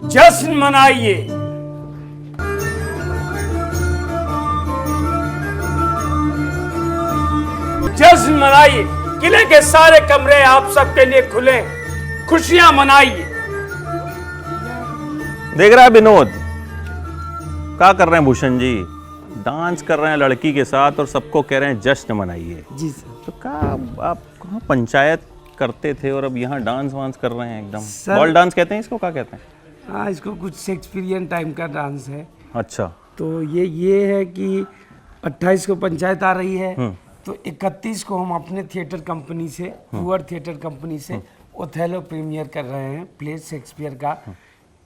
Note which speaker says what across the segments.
Speaker 1: जश्न मनाइए। जश्न मनाइए, किले के सारे कमरे आप सबके लिए खुले, खुशियां मनाइए।
Speaker 2: देख रहा है विनोद, क्या कर रहे हैं भूषण जी? डांस कर रहे हैं लड़की के साथ और सबको कह रहे हैं जश्न मनाइए।
Speaker 1: जी सर।
Speaker 2: तो क्या आप कहाँ पंचायत करते थे और अब यहाँ डांस वांस कर रहे हैं एकदम?
Speaker 1: सर-
Speaker 2: बॉल डांस कहते हैं इसको, क्या कहते हैं?
Speaker 1: हाँ, इसको कुछ शेक्सपियरियन टाइम का डांस है।
Speaker 2: अच्छा।
Speaker 1: तो ये है कि 28 को पंचायत आ रही है, तो 31 को हम अपने थिएटर कंपनी से, पुअर थिएटर कंपनी से ओथेलो प्रीमियर कर रहे हैं, प्ले शेक्सपियर का,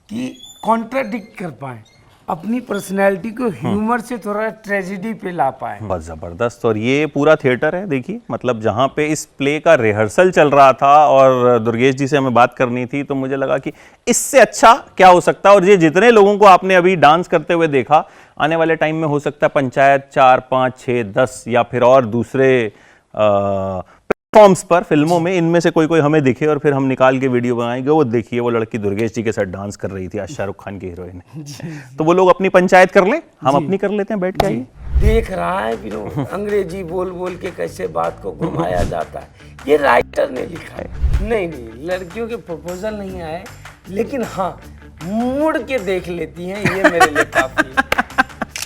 Speaker 1: कि कॉन्ट्राडिक्ट कर पाए, अपनी पर्सनैलिटी को ह्यूमर से थोड़ा ट्रेजेडी पे ला पाए।
Speaker 2: बहुत ज़बरदस्त। और ये पूरा थिएटर है, देखिए, मतलब जहाँ पे इस प्ले का रिहर्सल चल रहा था और दुर्गेश जी से हमें बात करनी थी, तो मुझे लगा कि इससे अच्छा क्या हो सकता है। और ये जितने लोगों को आपने अभी डांस करते हुए देखा, आने वाले टाइम में हो सकता है पंचायत 4, 5, 6, 10 या फिर और दूसरे प्लेटफॉर्म्स पर, फिल्मों में, इनमें से कोई हमें दिखे और फिर हम निकाल के वीडियो बनाएंगे। वो देखिए, वो लड़की दुर्गेश जी के साथ डांस कर रही थी, आज शाहरुख खान की हीरोइन है। तो वो लोग अपनी पंचायत कर लें, हम अपनी कर लेते हैं, बैठ के आइए।
Speaker 1: देख रहा है विनोद, अंग्रेजी बोल बोल के कैसे बात को घुमाया जाता है। ये राइटर ने लिखा है। नहीं, लड़कियों के प्रपोजल नहीं आए, लेकिन हाँ, मुड़ के देख लेती हैं, ये मेरे लिए काफी है।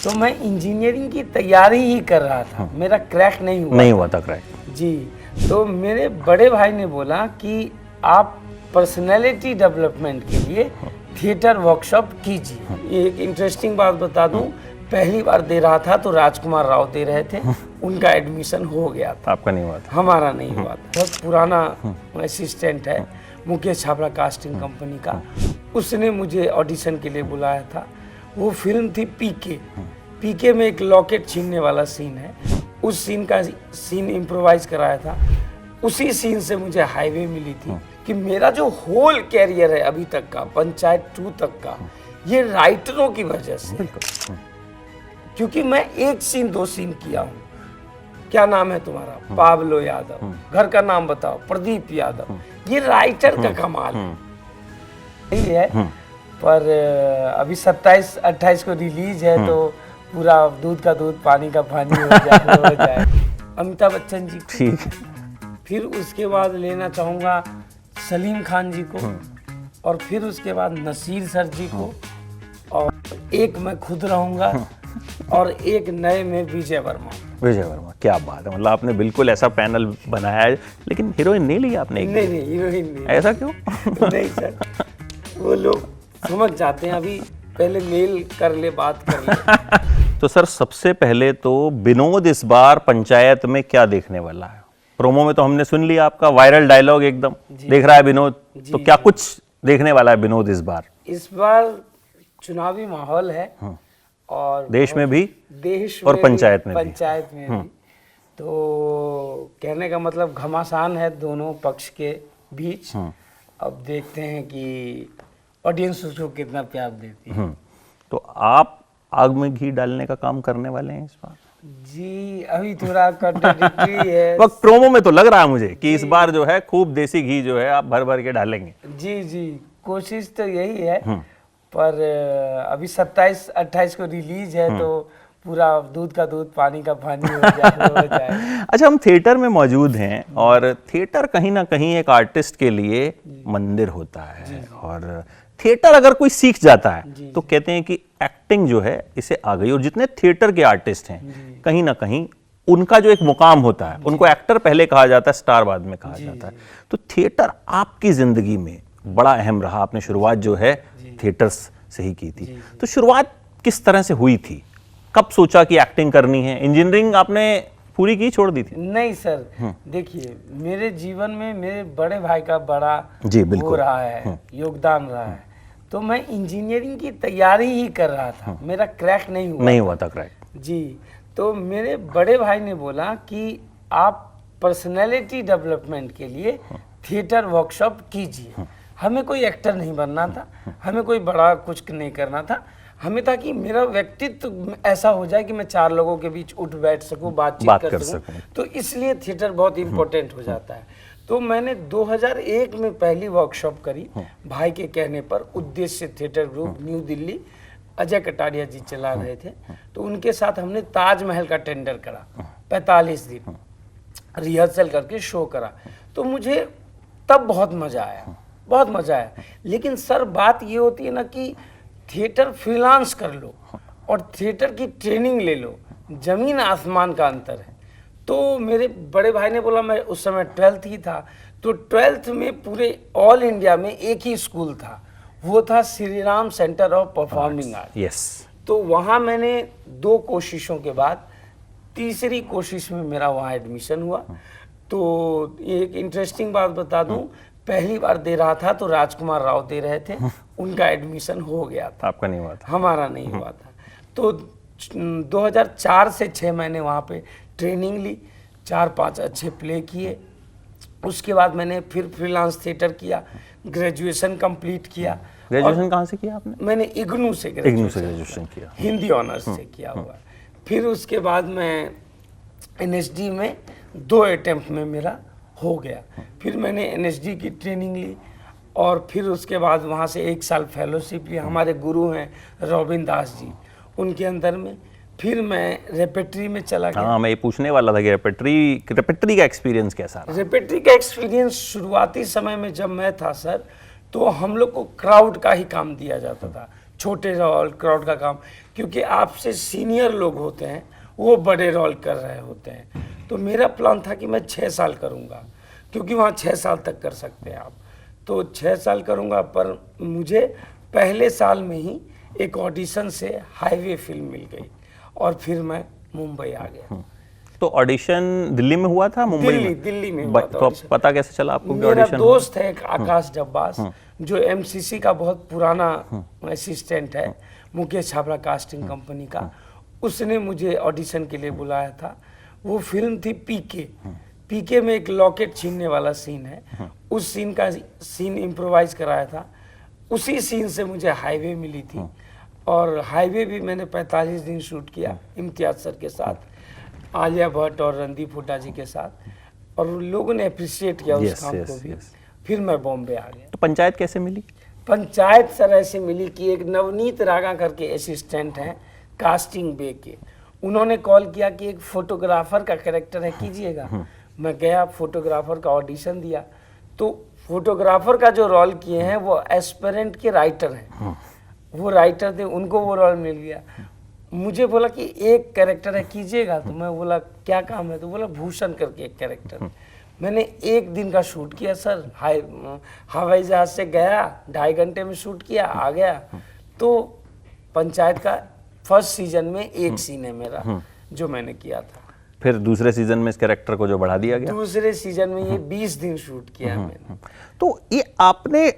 Speaker 1: तो मैं इंजीनियरिंग की तैयारी ही कर रहा था, मेरा क्रैक नहीं हुआ
Speaker 2: था क्रैक
Speaker 1: जी। तो मेरे बड़े भाई ने बोला कि आप पर्सनैलिटी डेवलपमेंट के लिए थिएटर वर्कशॉप कीजिए। एक इंटरेस्टिंग बात बता दूं, पहली बार दे रहा था तो राजकुमार राव दे रहे थे, उनका एडमिशन हो गया था।
Speaker 2: आपका नहीं हुआ था?
Speaker 1: हमारा नहीं हुआ था। बहुत पुराना असिस्टेंट है मुकेश छाबड़ा कास्टिंग कंपनी का, उसने मुझे ऑडिशन के लिए बुलाया था। वो फिल्म थी पीके में एक लॉकेट छीनने वाला सीन है, उस सीन इम्प्रोवाइज कराया था। उसी सीन से मुझे हाईवे मिली थी कि मेरा जो होल कैरियर है अभी तक का, पंचायत 2 तक का, ये राइटरों की वजह से, क्योंकि मैं 1 सीन 2 सीन किया हूँ। क्या नाम है तुम्हारा? पाब्लो यादव। घर का नाम बताओ? प्रदीप यादव। ये राइटर का कमाल है। पर अभी 27-28 को रिलीज है, तो पूरा दूध का दूध पानी का पानी हो जाए। अमिताभ बच्चन जी को,
Speaker 2: ठीक है।
Speaker 1: फिर उसके बाद लेना चाहूँगा सलीम खान जी को, और फिर उसके बाद नसीर सर जी को, और एक मैं खुद रहूँगा, और एक नए में विजय वर्मा।
Speaker 2: क्या बात है, मतलब आपने बिल्कुल ऐसा पैनल बनाया है। लेकिन हीरोइन नहीं ली आपने?
Speaker 1: नहीं, हीरोइन नहीं।
Speaker 2: ऐसा क्यों?
Speaker 1: नहीं सर, वो लोग समझ जाते हैं, अभी पहले मेल कर ले, बात कर ले।
Speaker 2: तो सर, सबसे पहले तो विनोद इस बार पंचायत में क्या देखने वाला है? प्रोमो में तो हमने सुन लिया आपका वायरल डायलॉग, एकदम देख रहा है विनोद। तो क्या कुछ देखने वाला है विनोद इस बार?
Speaker 1: इस बार चुनावी माहौल है, और
Speaker 2: देश में भी,
Speaker 1: देश
Speaker 2: और
Speaker 1: में
Speaker 2: पंचायत में
Speaker 1: भी। तो कहने का मतलब घमासान है दोनों पक्ष के बीच। अब देखते हैं कि ऑडियंस उसको कितना प्यार देती है।
Speaker 2: तो आप आग में घी डालने का काम करने वाले हैं इस बार?
Speaker 1: जी, अभी थोड़ा कॉन्ट्रडिक्टरी है।
Speaker 2: वक्त प्रोमो में तो लग रहा है मुझे कि इस बार जो है खूब देसी घी जो है आप भर भर के डालेंगे।
Speaker 1: जी, कोशिश तो यही है, पर अभी 27-28 को रिलीज है, तो पूरा दूध का दूध पानी का पानी हो जाए।
Speaker 2: अच्छा, हम थिएटर में मौजूद हैं, और थिएटर कहीं ना कहीं एक आर्टिस्ट के लिए मंदिर होता है। और थिएटर अगर कोई सीख जाता है तो कहते हैं कि एक्टिंग जो है इसे आ गई। और जितने थिएटर के आर्टिस्ट हैं, कहीं ना कहीं उनका जो एक मुकाम होता है, उनको एक्टर पहले कहा जाता है, स्टार बाद में कहा जाता है। तो थिएटर आपकी जिंदगी में बड़ा अहम रहा। आपने शुरुआत जो है थिएटर से ही की थी। तो शुरुआत किस तरह से हुई थी? कब सोचा कि एक्टिंग करनी है? इंजीनियरिंग आपने पूरी की, छोड़ दी थी?
Speaker 1: नहीं सर, देखिए, मेरे जीवन में मेरे बड़े भाई का बड़ा
Speaker 2: बिल्कुल
Speaker 1: रहा है, योगदान रहा है। तो मैं इंजीनियरिंग की तैयारी ही कर रहा था, मेरा क्रैक नहीं हुआ
Speaker 2: था क्रैक
Speaker 1: जी। तो मेरे बड़े भाई ने बोला कि आप पर्सनैलिटी डेवलपमेंट के लिए थिएटर वर्कशॉप कीजिए। हमें कोई एक्टर नहीं बनना था, हमें कोई बड़ा कुछ नहीं करना था, हमें था कि मेरा व्यक्तित्व ऐसा हो जाए कि मैं 4 लोगों के बीच उठ बैठ सकूं, बातचीत कर सकूं। तो इसलिए थिएटर बहुत इंपॉर्टेंट हो जाता है। तो मैंने 2001 में पहली वर्कशॉप करी भाई के कहने पर, उद्देश्य थिएटर ग्रुप न्यू दिल्ली, अजय कटारिया जी चला रहे थे। तो उनके साथ हमने ताजमहल का टेंडर करा, 45 दिन रिहर्सल करके शो करा। तो मुझे तब बहुत मज़ा आया, बहुत मज़ा आया। लेकिन सर बात ये होती है ना कि थिएटर फ्रीलांस कर लो और थिएटर की ट्रेनिंग ले लो, ज़मीन आसमान का अंतर है। तो मेरे बड़े भाई ने बोला, मैं उस समय 12th ही था, तो 12th में पूरे ऑल इंडिया में एक ही स्कूल था, वो था Shri Ram centre of performing art.
Speaker 2: Yes.
Speaker 1: तो वहाँ मैंने 2 कोशिशों के बाद तीसरी कोशिश में मेरा वहाँ एडमिशन हुआ। तो एक इंटरेस्टिंग बात बता दूं, पहली बार दे रहा था तो राजकुमार राव दे रहे थे, उनका एडमिशन हो गया था,
Speaker 2: आपका नहीं हुआ था?
Speaker 1: हमारा नहीं हुआ था। तो 2004 से 6 महीने वहाँ पे ट्रेनिंग ली, 4-5 अच्छे प्ले किए। उसके बाद मैंने फिर फ्रीलांस थिएटर किया, ग्रेजुएशन कंप्लीट किया।
Speaker 2: ग्रेजुएशन कहाँ से किया आपने?
Speaker 1: मैंने इग्नू से
Speaker 2: ग्रेजुएशन किया,
Speaker 1: हिंदी ऑनर्स से किया हुआ है। फिर उसके बाद मैं एनएसडी में 2 अटेम्प्ट में मेरा हो गया। फिर मैंने एनएसडी की ट्रेनिंग ली और फिर उसके बाद वहाँ से 1 साल फेलोशिप लिया। हमारे गुरु हैं रॉबिन दास जी, उनके अंदर में। फिर मैं रेपेट्री में चला गया।
Speaker 2: हाँ, मैं ये पूछने वाला था कि रेपेट्री का एक्सपीरियंस कैसा रहा?
Speaker 1: रेपेट्री का एक्सपीरियंस शुरुआती समय में जब मैं था सर, तो हम लोग को क्राउड का ही काम दिया जाता था, छोटे रोल क्राउड का काम, क्योंकि आपसे सीनियर लोग होते हैं, वो बड़े रोल कर रहे होते हैं। तो मेरा प्लान था कि मैं 6 साल करूँगा, क्योंकि वहाँ 6 साल तक कर सकते हैं आप। तो 6 साल करूँगा, पर मुझे पहले साल में ही एक ऑडिशन से हाईवे फिल्म मिल गई और फिर मैं मुंबई आ गया।
Speaker 2: तो ऑडिशन दिल्ली में हुआ था, मुंबई में?
Speaker 1: दिल्ली में हुआ था
Speaker 2: तो
Speaker 1: ऑडिशन।
Speaker 2: पता कैसे चला आपको कि
Speaker 1: मेरा
Speaker 2: ऑडिशन?
Speaker 1: दोस्त है एक आकाश डब्बास, जो एमसीसी का बहुत पुराना असिस्टेंट है, मुकेश छाबड़ा कास्टिंग कंपनी का। उसने मुझे ऑडिशन के लिए बुलाया था। वो फिल्म थी पीके। पीके में एक लॉकेट छीनने वाला सीन है, उस सीन इम्प्रोवाइज कराया था। उसी सीन से मुझे हाईवे मिली थी और हाईवे भी मैंने 45 दिन शूट किया इम्तियाज सर के साथ, आलिया भट्ट और रणदीप हुड्डा जी के साथ, और लोगों ने अप्रिशिएट किया उस काम को भी। फिर मैं बॉम्बे आ गया।
Speaker 2: तो पंचायत कैसे मिली?
Speaker 1: पंचायत सर ऐसे मिली कि एक नवनीत रागा करके असिस्टेंट हैं कास्टिंग बे के, उन्होंने कॉल किया कि एक फोटोग्राफर का कैरेक्टर है, कीजिएगा। मैं गया, फोटोग्राफर का ऑडिशन दिया। तो फोटोग्राफर का जो रोल किए हैं वो एस्पिरेंट के राइटर हैं, वो राइटर थे, उनको वो रोल मिल गया। मुझे बोला कि एक कैरेक्टर है, कीजिएगा। तो मैं बोला क्या काम है? तो बोला भूषण करके एक कैरेक्टर। मैंने 1 दिन का शूट किया सर, हवाई जहाज से गया, 2.5 घंटे में शूट किया, आ गया। तो पंचायत का फर्स्ट सीजन में 1 सीन है मेरा जो मैंने किया था।
Speaker 2: फिर दूसरे सीजन में इस कैरेक्टर को जो बढ़ा दिया गया?
Speaker 1: दूसरे सीजन में ये 20 दिन शूट किया मैंने।
Speaker 2: तो ये आपने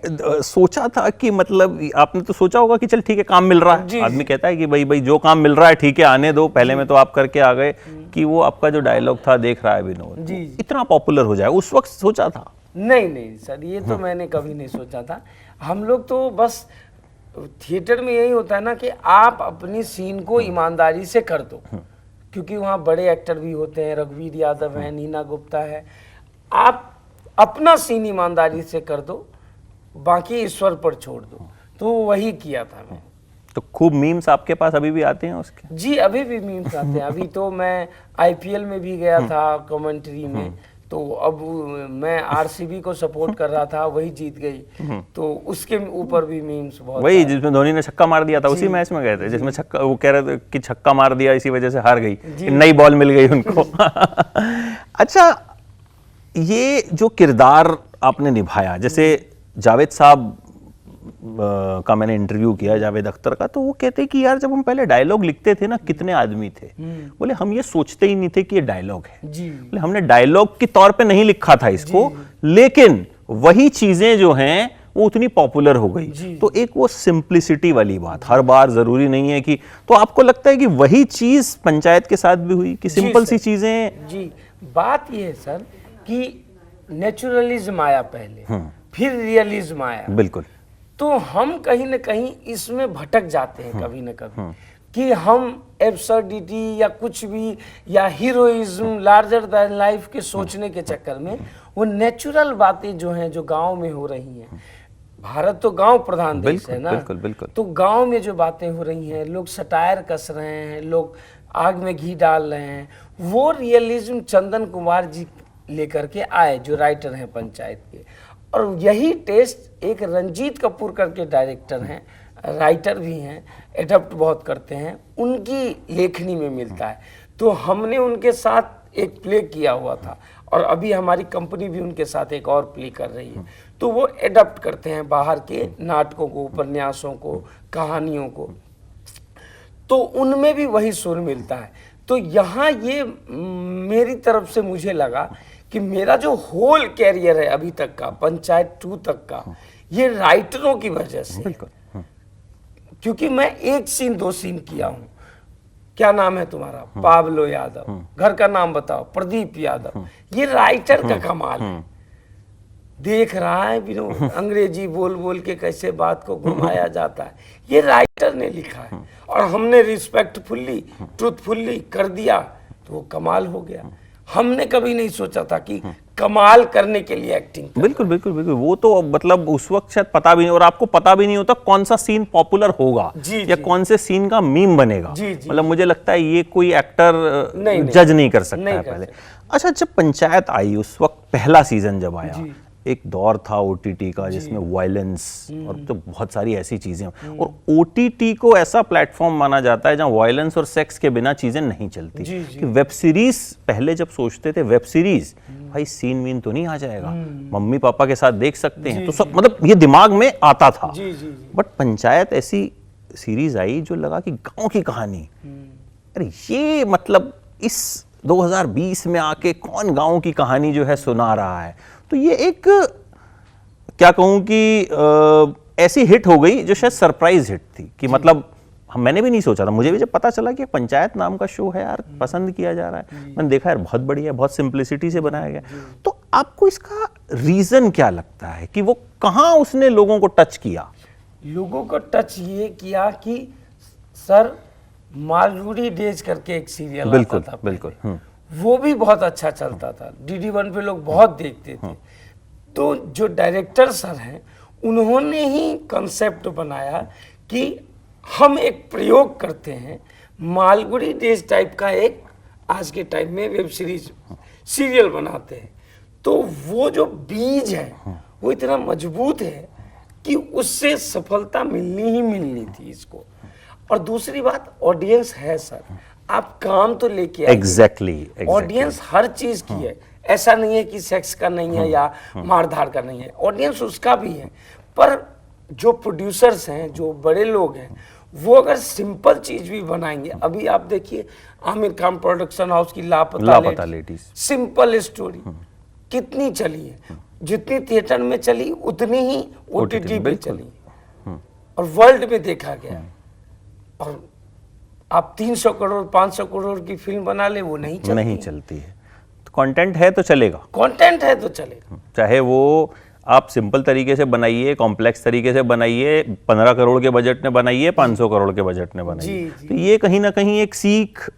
Speaker 2: सोचा था कि, मतलब आपने तो सोचा होगा कि चल ठीक है काम मिल रहा है, आदमी कहता है कि भाई जो काम मिल रहा है ठीक है आने दो, पहले में तो आप करके आ गए, कि वो आपका जो डायलॉग था देख रहा है विनोद इतना पॉपुलर हो जाए, उस वक्त सोचा था?
Speaker 1: नहीं सर, ये तो मैंने कभी नहीं सोचा था। हम लोग तो बस थिएटर में यही होता है ना कि आप अपनी सीन को ईमानदारी से कर दो, क्योंकि वहाँ बड़े एक्टर भी होते हैं, रघुवीर यादव है, नीना गुप्ता है। आप अपना सीन ईमानदारी से कर दो, बाकी ईश्वर पर छोड़ दो। तो वही किया था मैं।
Speaker 2: तो खूब मीम्स आपके पास अभी भी आते हैं उसके?
Speaker 1: जी, अभी भी मीम्स आते हैं। अभी तो मैं आईपीएल में भी गया था कमेंट्री में, तो अब मैं आरसीबी को सपोर्ट कर रहा था, वही जीत गई, तो उसके ऊपर भी मीम्स बहुत।
Speaker 2: वही जिसमें धोनी ने छक्का मार दिया था, उसी मैच में गए थे जिसमें छक्का, वो कह रहे थे कि छक्का मार दिया इसी वजह से हार गई, नई बॉल मिल गई उनको। अच्छा, ये जो किरदार आपने निभाया, जैसे जावेद साहब का मैंने इंटरव्यू किया, जावेद अख्तर का, तो वो कहते हैं कि यार जब हम पहले डायलॉग लिखते थे ना, कितने आदमी थे, बोले हम ये सोचते ही नहीं थे कि ये डायलॉग है, बोले हमने डायलॉग के तौर पे नहीं लिखा था इसको, लेकिन वही चीजें जो हैं वो उतनी पॉपुलर हो गई। तो एक वो सिंप्लिसिटी वाली बात, हर बार जरूरी नहीं है कि, तो आपको लगता है कि वही चीज पंचायत के साथ भी हुई कि सिंपल सी चीजें?
Speaker 1: जी, बात ये है सर कि नेचुरलिज्म आया पहले, फिर रियलिज्म आया।
Speaker 2: बिल्कुल।
Speaker 1: तो हम कहीं ना कहीं इसमें भटक जाते हैं कभी ना कभी, कि हम एब्सर्डिटी या कुछ भी या हीरोइज्म लार्जर देन लाइफ के सोचने के चक्कर में वो नेचुरल बातें जो हैं, जो गांव में हो रही हैं, भारत तो गांव प्रधान देश है ना,
Speaker 2: बिल्कुल बिल्कुल।
Speaker 1: तो गांव में जो बातें हो रही हैं, लोग सटायर कस रहे हैं, लोग आग में घी डाल रहे हैं, वो रियलिज्म चंदन कुमार जी लेकर के आए, जो राइटर हैं पंचायत के। और यही टेस्ट एक रंजीत कपूर करके डायरेक्टर हैं, राइटर भी हैं, एडप्ट बहुत करते हैं, उनकी लेखनी में मिलता है। तो हमने उनके साथ एक प्ले किया हुआ था और अभी हमारी कंपनी भी उनके साथ एक और प्ले कर रही है। तो वो एडप्ट करते हैं बाहर के नाटकों को, उपन्यासों को, कहानियों को, तो उनमें भी वही सुर मिलता है। तो यहाँ ये मेरी तरफ से मुझे लगा कि मेरा जो होल कैरियर है अभी तक का, पंचायत 2 तक का, ये राइटरों की वजह से,
Speaker 2: बिल्कुल।
Speaker 1: क्योंकि मैं 1 सीन 2 सीन किया हूँ। क्या नाम है तुम्हारा? पाब्लो यादव। घर का नाम बताओ? प्रदीप यादव। ये राइटर का कमाल है। देख रहा है विनोद, अंग्रेजी बोल बोल के कैसे बात को घुमाया जाता है, ये राइटर ने लिखा है और हमने रिस्पेक्टफुल्ली, ट्रूथफुल्ली कर दिया, तो वो कमाल हो गया। हमने कभी नहीं सोचा था कि कमाल करने के लिए एक्टिंग।
Speaker 2: बिल्कुल बिल्कुल बिल्कुल। वो तो मतलब उस वक्त शायद पता भी नहीं, और आपको पता भी नहीं होता कौन सा सीन पॉपुलर होगा या कौन से सीन का मीम बनेगा। मतलब मुझे लगता है ये कोई एक्टर जज नहीं कर सकता है पहले। अच्छा, जब पंचायत आई उस वक्त पहला सीजन जब आया, एक दौर था ओटीटी का जिसमें वायलेंस और तो बहुत सारी ऐसी चीजें, और ओटीटी को ऐसा प्लेटफॉर्म माना जाता है जहां वायलेंस और सेक्स के बिना चीजें नहीं चलती। कि वेब सीरीज पहले जब सोचते थे वेब सीरीज, भाई सीन वीन तो नहीं आ जाएगा, मम्मी पापा के साथ देख सकते हैं, तो सब मतलब ये दिमाग में आता था। बट पंचायत ऐसी सीरीज आई जो लगा कि गांव की कहानी, अरे ये मतलब इस 2020 में आके कौन गांव की कहानी जो है सुना रहा है। तो ये एक क्या कहूं कि ऐसी हिट हो गई जो शायद सरप्राइज हिट थी कि मतलब मैंने भी नहीं सोचा था। मुझे भी जब पता चला कि पंचायत नाम का शो है यार, पसंद किया जा रहा है, मैंने देखा यार बहुत बढ़िया, बहुत सिंप्लिसिटी से बनाया गया। तो आपको इसका रीजन क्या लगता है कि वो कहाँ उसने लोगों को टच किया?
Speaker 1: लोगों को टच ये किया कि सर मालगुड़ी डेज करके एक सीरियल
Speaker 2: बिल्कुल
Speaker 1: आता था,
Speaker 2: बिल्कुल,
Speaker 1: वो भी बहुत अच्छा चलता था, DD1 पे लोग बहुत देखते थे। तो जो डायरेक्टर सर हैं उन्होंने ही कंसेप्ट बनाया कि हम एक प्रयोग करते हैं, मालगुड़ी डेज टाइप का एक आज के टाइम में वेब सीरीज सीरियल बनाते हैं। तो वो जो बीज है वो इतना मजबूत है कि उससे सफलता मिलनी ही मिलनी थी इसको। और दूसरी बात, ऑडियंस है सर, आप काम तो लेके आए।
Speaker 2: एग्जैक्टली।
Speaker 1: ऑडियंस हर चीज की है, ऐसा नहीं है कि सेक्स का नहीं है या मारधाड़ का नहीं है, ऑडियंस उसका भी है। पर जो प्रोड्यूसर्स हैं, जो बड़े लोग हैं, वो अगर सिंपल चीज भी बनाएंगे, अभी आप देखिए आमिर खान प्रोडक्शन हाउस की लापता लेडीज, सिंपल स्टोरी कितनी चली है, जितनी थिएटर में चली उतनी ही OTT पे चली और वर्ल्ड में देखा गया। और आप 300 करोड़ 500 करोड़ की फिल्म बना ले, वो नहीं चलती है।
Speaker 2: तो कंटेंट है तो चलेगा,
Speaker 1: कंटेंट है तो चलेगा,
Speaker 2: चाहे वो आप सिंपल तरीके से बनाइए, कॉम्प्लेक्स तरीके से बनाइए, 15 करोड़ के बजट में बनाइए, 500 करोड़ के बजट में बनाइए। तो ये कहीं ना कहीं एक सीख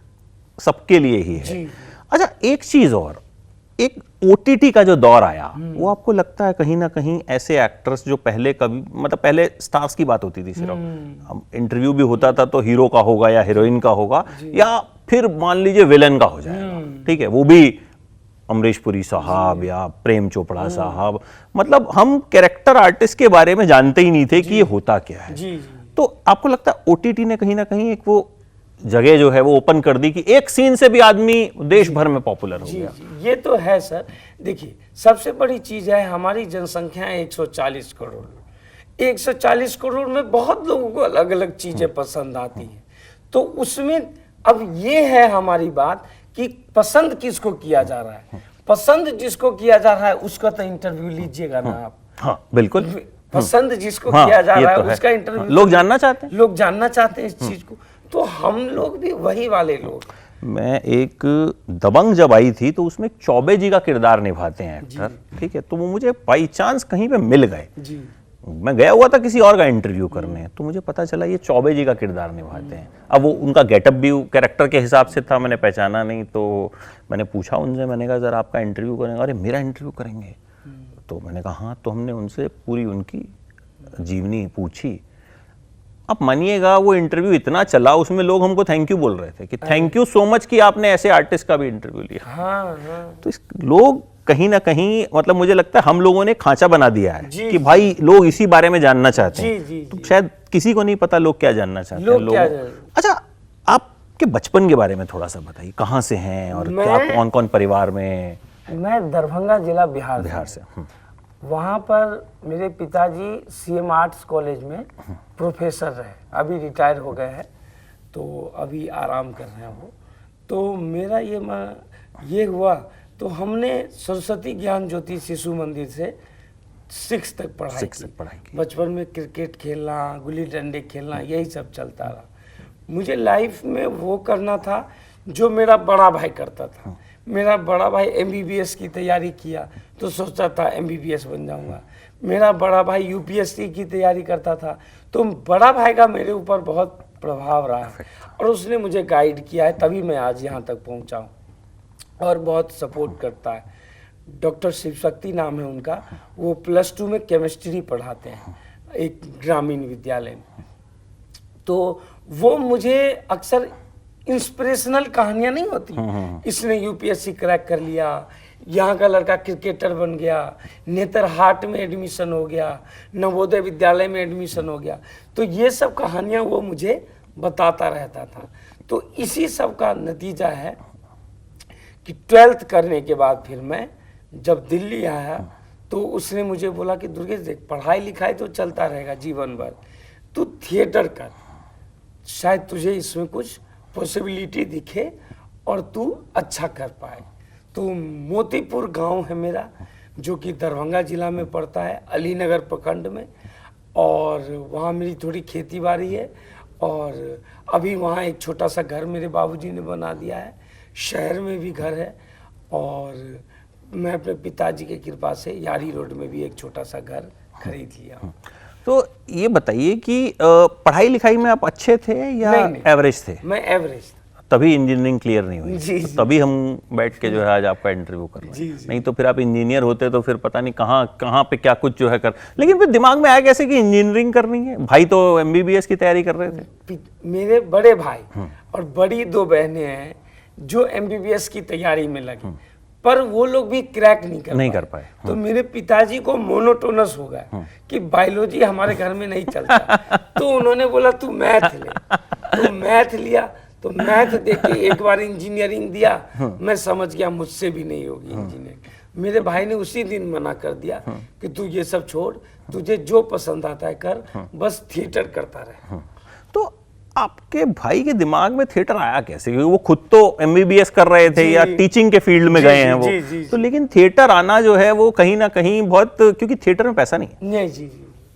Speaker 2: सबके लिए ही है। अच्छा, एक चीज और, एक OTT का जो दौर आया, वो आपको लगता है कहीं ना कहीं ऐसे एक्टर्स जो पहले कभी, मतलब पहले स्टार्स की बात होती थी सिर्फ, इंटरव्यू भी होता था तो हीरो का होगा या हीरोइन का होगा या फिर मान लीजिए विलन का हो जाएगा, ठीक है, वो भी अमरीश पुरी साहब या प्रेम चोपड़ा साहब, मतलब हम कैरेक्टर आर्टिस्ट के बारे में जानते ही नहीं थे कि ये होता क्या है। तो आपको लगता है OTT ने कहीं ना कहीं एक वो जगह जो है वो ओपन कर दी कि एक सीन से भी आदमी देश भर में पॉपुलर हो गया?
Speaker 1: ये तो है सर। देखिए, सबसे बड़ी चीज है हमारी जनसंख्या 140 करोड़। 140 करोड़ में बहुत लोगों को अलग अलग चीजें पसंद आती हैं। तो उसमें अब ये है हमारी बात कि पसंद किसको किया जा रहा है। पसंद जिसको किया जा रहा है उसका तो इंटरव्यू लीजिएगा ना आप।
Speaker 2: हाँ बिल्कुल,
Speaker 1: पसंद जिसको किया जा रहा है उसका इंटरव्यू
Speaker 2: लोग जानना चाहते हैं,
Speaker 1: लोग जानना चाहते हैं इस चीज को। तो हम लोग भी वही वाले लोग।
Speaker 2: मैं एक दबंग जब आई थी तो उसमें चौबे जी का किरदार निभाते हैं एक्टर, ठीक है, तो वो मुझे बाई चांस कहीं पे मिल गए। मैं गया हुआ था किसी और का इंटरव्यू करने, तो मुझे पता चला ये चौबे जी का किरदार निभाते हैं। अब वो उनका गेटअप भी कैरेक्टर के हिसाब से था, मैंने पहचाना नहीं, तो मैंने पूछा उनसे, मैंने कहा सर आपका इंटरव्यू करेंगे? अरे मेरा इंटरव्यू करेंगे? तो मैंने कहा हाँ। तो हमने उनसे पूरी उनकी जीवनी पूछी। आप मानिएगा वो इंटरव्यू इतना चला, उसमें लोग हमको थैंक यू बोल रहे थे कि थैंक यू सो मच कि आपने ऐसे आर्टिस्ट का भी इंटरव्यू लिया।
Speaker 1: हाँ हाँ।
Speaker 2: तो लोग कहीं ना कहीं, मतलब मुझे लगता है हम लोगों ने खांचा बना दिया है कि भाई लोग इसी बारे में जानना चाहते हैं।
Speaker 1: जी,
Speaker 2: तो शायद किसी को नहीं पता लोग क्या जानना चाहते हैं।
Speaker 1: लोग क्या
Speaker 2: अच्छा, आपके बचपन के बारे में थोड़ा सा बताइए, कहाँ से हैं और क्या, कौन कौन परिवार में?
Speaker 1: मैं दरभंगा जिला बिहार से। वहाँ पर मेरे पिताजी सीएम आर्ट्स कॉलेज में प्रोफेसर रहे, अभी रिटायर हो गए हैं, तो अभी आराम कर रहे हैं वो। तो मेरा ये हुआ, तो हमने सरस्वती ज्ञान ज्योति शिशु मंदिर से 6 तक पढ़ाई की। बचपन में क्रिकेट खेलना, गुल्ली डंडे खेलना, यही सब चलता रहा। मुझे लाइफ में वो करना था जो मेरा बड़ा भाई करता था। मेरा बड़ा भाई एमबीबीएस की तैयारी किया तो सोचता था एमबीबीएस बन जाऊंगा। मेरा बड़ा भाई यूपीएससी की तैयारी करता था। तो बड़ा भाई का मेरे ऊपर बहुत प्रभाव रहा है और उसने मुझे गाइड किया है, तभी मैं आज यहाँ तक पहुँचा हूँ और बहुत सपोर्ट करता है। डॉक्टर शिवशक्ति नाम है उनका, वो +2 में केमिस्ट्री पढ़ाते हैं एक ग्रामीण विद्यालय में। तो वो मुझे अक्सर इंस्पिरेशनल कहानियां नहीं होती, इसने यूपीएससी क्रैक कर लिया, यहाँ का लड़का क्रिकेटर बन गया, नेतरहाट में एडमिशन हो गया, नवोदय विद्यालय में एडमिशन हो गया, तो ये सब कहानियां वो मुझे बताता रहता था। तो इसी सब का नतीजा है कि 12th करने के बाद फिर मैं जब दिल्ली आया तो उसने मुझे बोला कि दुर्गेश देख, पढ़ाई लिखाई तो चलता रहेगा जीवन भर, तू थिएटर कर, शायद तुझे इसमें कुछ पॉसिबिलिटी दिखे और तू अच्छा कर पाए। तो मोतीपुर गांव है मेरा, जो कि दरभंगा जिला में पड़ता है, अलीनगर प्रखंड में, और वहाँ मेरी थोड़ी खेती बाड़ी है और अभी वहाँ एक छोटा सा घर मेरे बाबूजी ने बना दिया है। शहर में भी घर है और मैं अपने पिताजी के कृपा से यारी रोड में भी एक छोटा सा घर खरीद लिया हूँ।
Speaker 2: तो ये बताइए कि पढ़ाई लिखाई में आप अच्छे थे या एवरेज थे?
Speaker 1: मैं एवरेज था।
Speaker 2: तभी इंजीनियरिंग क्लियर नहीं हुई?
Speaker 1: जी,
Speaker 2: तो तभी हम बैठ के जो है आज आपका इंटरव्यू कर रहे हैं। नहीं तो फिर आप इंजीनियर होते तो फिर पता नहीं कहाँ पे क्या कुछ जो है कर, लेकिन फिर दिमाग में आया कैसे कि इंजीनियरिंग करनी है? भाई तो एमबीबीएस की तैयारी कर रहे थे।
Speaker 1: मेरे बड़े भाई और बड़ी 2 बहनें हैं जो एमबीबीएस की तैयारी में लगी, पर वो लोग भी क्रैक नहीं कर पाए। तो मेरे पिताजी को मोनोटोनस हो गया कि बायोलॉजी हमारे घर में नहीं चलता। तो उन्होंने बोला तू मैथ ले, तो मैथ लिया। तो मैथ देख के एक बार इंजीनियरिंग दिया, मैं समझ गया मुझसे भी नहीं होगी इंजीनियरिंग। मेरे भाई ने उसी दिन मना कर दिया कि तू ये सब छोड़, तुझे जो पसंद आता है कर, बस थिएटर करता रहे।
Speaker 2: तो आपके भाई के दिमाग में थिएटर आया कैसे? क्योंकि वो खुद तो एमबीबीएस कर रहे थे या टीचिंग के फील्ड में गए हैं वो, तो लेकिन थिएटर आना जो है वो कहीं ना कहीं बहुत, क्योंकि थिएटर में पैसा नहीं है।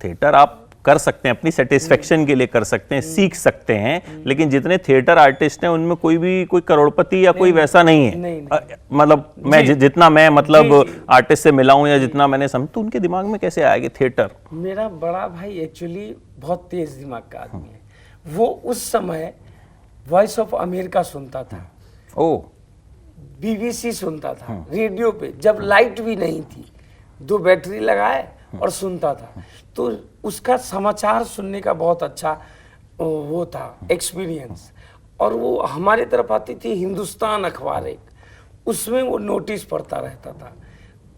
Speaker 2: थिएटर आप कर सकते हैं, अपनी सेटिस्फेक्शन के लिए कर सकते हैं, सीख सकते हैं, लेकिन जितने थिएटर आर्टिस्ट हैं उनमें कोई करोड़पति या कोई वैसा नहीं है। मतलब मैं जितना मैं मतलब आर्टिस्ट से मिला हूं या जितना मैंने समझ, तो उनके दिमाग में कैसे आया कि थिएटर?
Speaker 1: मेरा बड़ा भाई एक्चुअली बहुत तेज दिमाग का आदमी है। वो उस समय वॉइस ऑफ अमेरिका सुनता था, बीबीसी सुनता था रेडियो पे, जब लाइट भी नहीं थी, 2 बैटरी लगाए और सुनता था। तो उसका समाचार सुनने का बहुत अच्छा वो था एक्सपीरियंस। और वो हमारे तरफ आती थी हिंदुस्तान अखबार एक, उसमें वो नोटिस पढ़ता रहता था।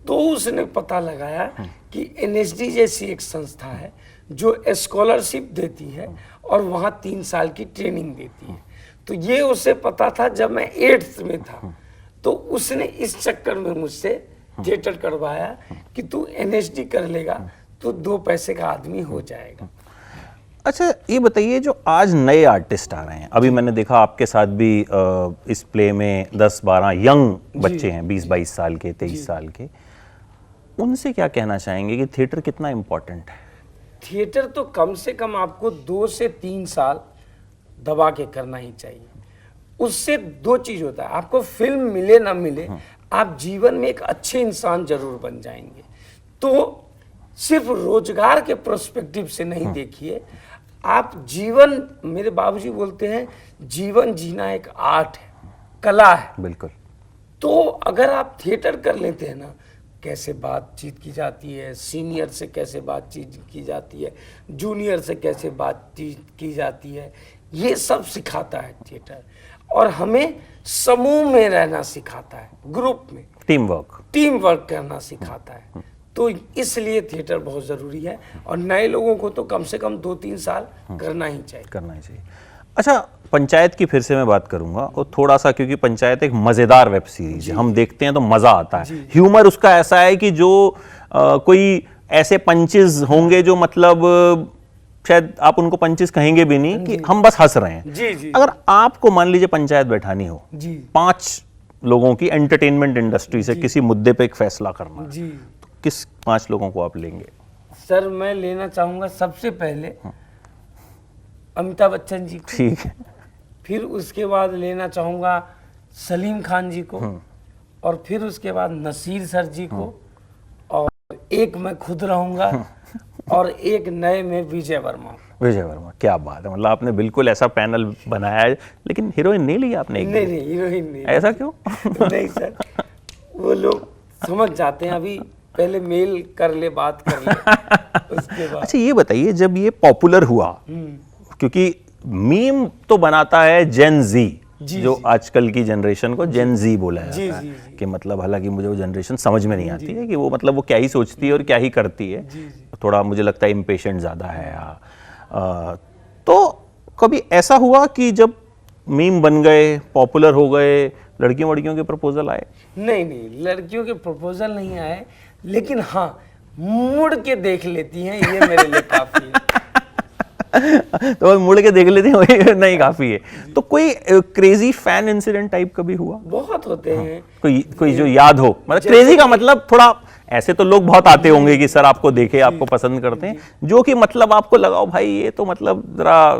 Speaker 1: तो उसने पता लगाया कि एनएसडी जैसी एक संस्था है जो स्कॉलरशिप देती है और वहाँ 3 साल की ट्रेनिंग देती है। तो ये उसे पता था जब मैं 8th में था। तो उसने इस चक्कर में मुझसे थिएटर करवाया कि तू एनएसडी कर लेगा तो 2 पैसे का आदमी हो जाएगा।
Speaker 2: अच्छा, ये बताइए जो आज नए आर्टिस्ट आ रहे हैं, अभी मैंने देखा आपके साथ भी इस प्ले में 10-12 यंग बच्चे हैं, 20-22 साल के, 23 साल के, उनसे क्या कहना चाहेंगे कि थिएटर कितना इम्पोर्टेंट है?
Speaker 1: थिएटर तो कम से कम आपको 2 से 3 साल दबा के करना ही चाहिए। उससे 2 चीज होता है, आपको फिल्म मिले ना मिले, आप जीवन में एक अच्छे इंसान जरूर बन जाएंगे। तो सिर्फ रोजगार के प्रोस्पेक्टिव से नहीं देखिए, आप जीवन, मेरे बाबूजी बोलते हैं जीवन जीना एक आर्ट है, कला है।
Speaker 2: बिल्कुल।
Speaker 1: तो अगर आप थिएटर कर लेते हैं ना, कैसे बातचीत की जाती है, सीनियर से कैसे बातचीत की जाती है, जूनियर से कैसे बातचीत की जाती है, ये सब सिखाता है थिएटर। और हमें समूह में रहना सिखाता है, ग्रुप में टीम वर्क करना सिखाता है। तो इसलिए थिएटर बहुत ज़रूरी है, और नए लोगों को तो कम से कम 2-3 साल करना ही चाहिए।
Speaker 2: अच्छा, पंचायत की फिर से मैं बात करूंगा, और थोड़ा सा, क्योंकि पंचायत एक मजेदार वेब सीरीज है, हम देखते हैं तो मजा आता है। ह्यूमर उसका ऐसा है कि जो कोई ऐसे पंचेस होंगे जो मतलब शायद आप उनको पंचेस कहेंगे भी नहीं, कि हम बस हंस रहे हैं।
Speaker 1: जी।
Speaker 2: अगर आपको मान लीजिए पंचायत बैठानी हो, 5 लोगों की एंटरटेनमेंट इंडस्ट्री से किसी मुद्दे पे एक फैसला करना है, तो किस 5 लोगों को आप लेंगे?
Speaker 1: सर मैं लेना चाहूंगा सबसे पहले अमिताभ बच्चन जी को,
Speaker 2: ठीक है।
Speaker 1: फिर उसके बाद लेना चाहूंगा सलीम खान जी को, और फिर उसके बाद नसीर सर जी को, और एक मैं खुद रहूंगा, और एक नए में विजय वर्मा।
Speaker 2: क्या बात है, मतलब आपने बिल्कुल ऐसा पैनल बनाया है। लेकिन हीरोइन नहीं ली आपने?
Speaker 1: नहीं, हीरोइन नहीं।
Speaker 2: ऐसा क्यों?
Speaker 1: नहीं सर, वो लोग समझ जाते हैं, अभी पहले मेल कर ले, बात कर ले, उसके बाद।
Speaker 2: अच्छा, ये बताइए, जब ये पॉपुलर हुआ, क्योंकि मीम तो बनाता है जेन जी, जो आजकल की जनरेशन को जेन जी बोला जाता है, कि मतलब, हालांकि मुझे वो जनरेशन समझ में नहीं आती है कि वो मतलब वो क्या ही सोचती है और क्या ही करती है। थोड़ा मुझे लगता है इम्पेशेंट ज़्यादा है। तो कभी ऐसा हुआ कि जब मीम बन गए, पॉपुलर हो गए, लड़कियों वड़कियों के प्रपोजल आए?
Speaker 1: नहीं, लड़कियों के प्रपोजल नहीं आए, लेकिन हाँ मुड़ के देख लेती हैं, ये मेरे लिए काफी है।
Speaker 2: तो मुड़ के देख लेते हैं, नहीं काफी है। तो कोई क्रेजी फैन इंसिडेंट टाइप कभी हुआ?
Speaker 1: बहुत होते हैं।
Speaker 2: कोई जो याद हो, मतलब क्रेजी का मतलब थोड़ा, ऐसे तो लोग बहुत आते होंगे कि सर आपको देखे, आपको पसंद करते हैं, जो कि मतलब आपको लगाओ भाई ये तो मतलब जरा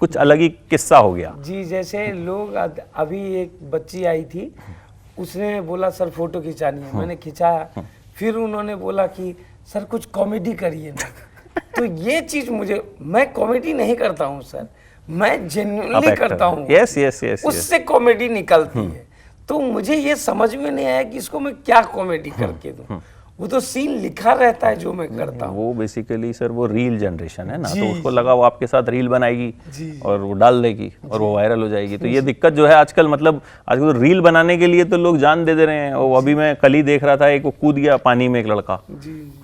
Speaker 2: कुछ अलग ही किस्सा हो गया।
Speaker 1: जी, जैसे लोग, अभी एक बच्ची आई थी, उसने बोला सर फोटो खिंचानी है, मैंने खिंचाया, फिर उन्होंने बोला कि सर कुछ कॉमेडी करिए ना। तो ये चीज मुझे, मैं कॉमेडी नहीं करता हूँ सर, मैं जेन्युइनली करता हूँ।
Speaker 2: यस।
Speaker 1: उससे कॉमेडी निकलती है। तो मुझे ये समझ में नहीं आया कि इसको मैं क्या कॉमेडी करके दूं। वो तो सीन लिखा रहता है जो मैं करता हूँ।
Speaker 2: वो बेसिकली सर वो रील जनरेशन है ना, तो उसको लगा वो आपके साथ रील बनाएगी और वो डाल देगी और वो वायरल हो जाएगी। तो ये दिक्कत जो है आजकल, मतलब आजकल तो रील बनाने के लिए तो लोग जान दे रहे हैं। और अभी मैं कल ही देख रहा था, एक वो कूद गया पानी में, एक लड़का,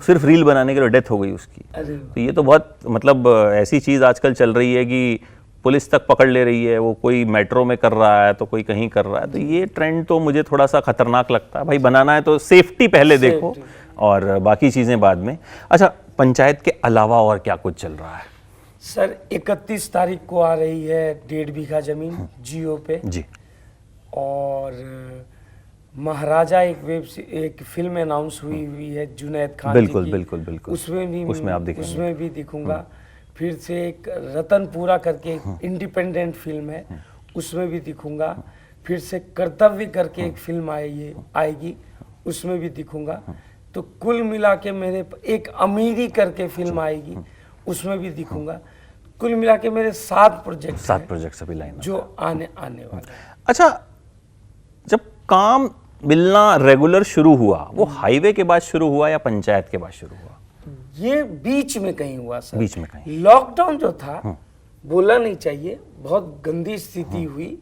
Speaker 2: सिर्फ रील बनाने के लिए डेथ हो गई उसकी। तो ये तो बहुत मतलब ऐसी चीज आजकल चल रही है कि पुलिस तक पकड़ ले रही है। वो कोई मेट्रो में कर रहा है तो कोई कहीं कर रहा है। तो ये ट्रेंड तो मुझे थोड़ा सा खतरनाक लगता है। भाई बनाना है तो सेफ्टी पहले देखो और बाकी चीजें बाद में। अच्छा, पंचायत के अलावा और क्या कुछ चल रहा है?
Speaker 1: सर 31 तारीख को आ रही है 1.5 बीघा जमीन जियो पे
Speaker 2: जी।
Speaker 1: और महाराजा एक फिल्म अनाउंस हुई है जुनैद खान
Speaker 2: बिल्कुल
Speaker 1: जी की।
Speaker 2: बिल्कुल
Speaker 1: उसमें
Speaker 2: आप दिखेंगे।
Speaker 1: उसमें भी दिखूंगा। फिर से एक रतनपुरा करके एक इंडिपेंडेंट फिल्म है, उसमें भी दिखूंगा। फिर से कर्तव्य करके एक फिल्म आएगी, उसमें भी दिखूंगा। तो कुल मिला के मेरे एक अमीरी करके फिल्म आएगी, उसमें भी दिखूंगा। कुल मिला के मेरे 7 प्रोजेक्ट
Speaker 2: अभी लाइन
Speaker 1: जो आने वाले।
Speaker 2: अच्छा, जब काम मिलना रेगुलर शुरू हुआ, वो हाईवे के बाद शुरू हुआ या पंचायत के बाद शुरू हुआ?
Speaker 1: ये बीच में कहीं हुआ सर।
Speaker 2: बीच में कहीं।
Speaker 1: लॉकडाउन जो था, बोला नहीं चाहिए, बहुत गंदी स्थिति हुई,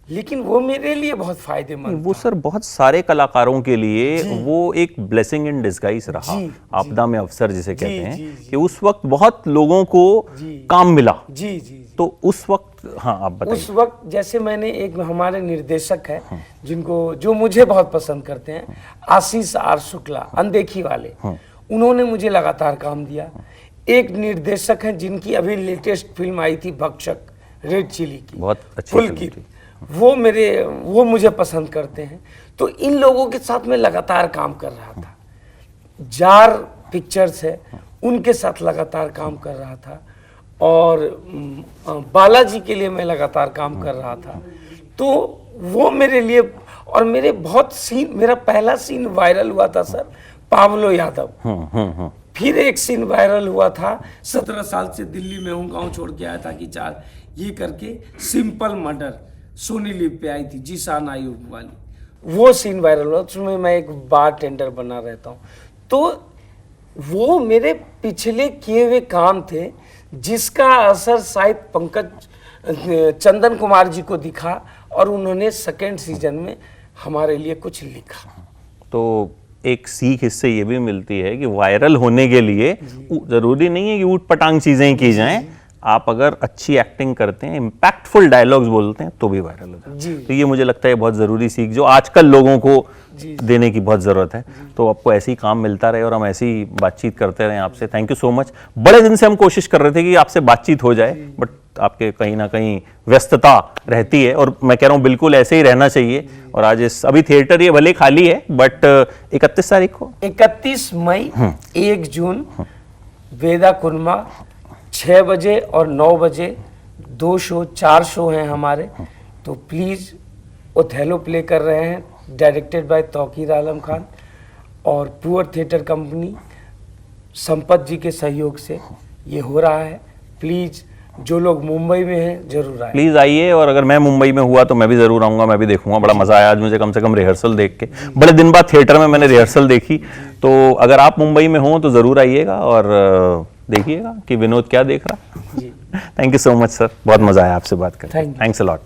Speaker 1: लेकिन वो मेरे लिए बहुत फायदेमंद
Speaker 2: वो सर बहुत सारे कलाकारों के लिए वो एक ब्लेसिंग इन डिस्गाइज रहा। आपदा में अवसर जिसे कहते हैं, कि उस वक्त बहुत लोगों को काम मिला।
Speaker 1: जी।
Speaker 2: तो उस वक्त, हाँ आप बताइए।
Speaker 1: उस वक्त जैसे मैंने, एक हमारे निर्देशक है जो मुझे बहुत पसंद करते हैं, आशीष आर शुक्ला, अनदेखी वाले, उन्होंने मुझे लगातार काम दिया। एक निर्देशक हैं जिनकी अभी लेटेस्ट फिल्म आई थी भक्षक, रेड चिली की,
Speaker 2: बहुत अच्छी
Speaker 1: पुलकित, वो मुझे पसंद करते हैं। तो इन लोगों के साथ मैं लगातार काम कर रहा था। जार पिक्चर्स है, उनके साथ लगातार काम कर रहा था। और बालाजी के लिए मैं लगातार काम कर रहा था। तो वो मेरे लिए, और मेरा पहला सीन वायरल हुआ था सर, पावलो यादव। फिर एक सीन वायरल हुआ था, 17 साल से दिल्ली में हूँ, गांव छोड़ के आया था कि चार ये करके सिंपल मर्डर सोनी लिव पे आई थी, जीशान आयुब वाली, वो सीन वायरल हुआ। उसमें मैं एक बार टेंडर बना रहता हूँ। तो वो मेरे पिछले किए हुए काम थे जिसका असर शायद पंकज चंदन कुमार जी को दिखा और उन्होंने सेकेंड सीजन में हमारे लिए कुछ लिखा।
Speaker 2: तो एक सीख इससे ये भी मिलती है कि वायरल होने के लिए जरूरी नहीं है कि ऊट पटांग चीजें ही की जाएं। आप अगर अच्छी एक्टिंग करते हैं, इम्पैक्टफुल डायलॉग्स बोलते हैं तो भी वायरल होता है। तो ये मुझे लगता है बहुत ज़रूरी सीख जो आजकल लोगों को देने की बहुत ज़रूरत है। तो आपको ऐसे ही काम मिलता रहे और हम ऐसी ही बातचीत करते रहें आपसे। Thank you so much. बड़े दिन से हम कोशिश कर रहे थे कि आपसे बातचीत हो जाए, बट आपके कहीं ना कहीं व्यस्तता रहती है और मैं कह रहा हूँ बिल्कुल ऐसे ही रहना चाहिए। और आज अभी थिएटर ये भले खाली है, बट 31 तारीख को
Speaker 1: 31 मई 1 जून वेदा कुर्मा 6 बजे और 9 बजे 2 शो 4 शो हैं हमारे। तो प्लीज़ ओथेलो प्ले कर रहे हैं, डायरेक्टेड बाय तौकीर आलम खान और पुअर थिएटर कंपनी संपत जी के सहयोग से ये हो रहा है। प्लीज़ जो लोग मुंबई में हैं जरूर आए,
Speaker 2: प्लीज आइए। और अगर मैं मुंबई में हुआ तो मैं भी जरूर आऊंगा, मैं भी देखूंगा। बड़ा मजा आया आज मुझे कम से कम रिहर्सल देख के। बड़े दिन बाद थिएटर में मैंने रिहर्सल देखी। तो अगर आप मुंबई में हो तो जरूर आइएगा और देखिएगा कि विनोद क्या देख रहा है। Thank you so much sir, बहुत मजा आया आपसे बात करके। Thanks a lot.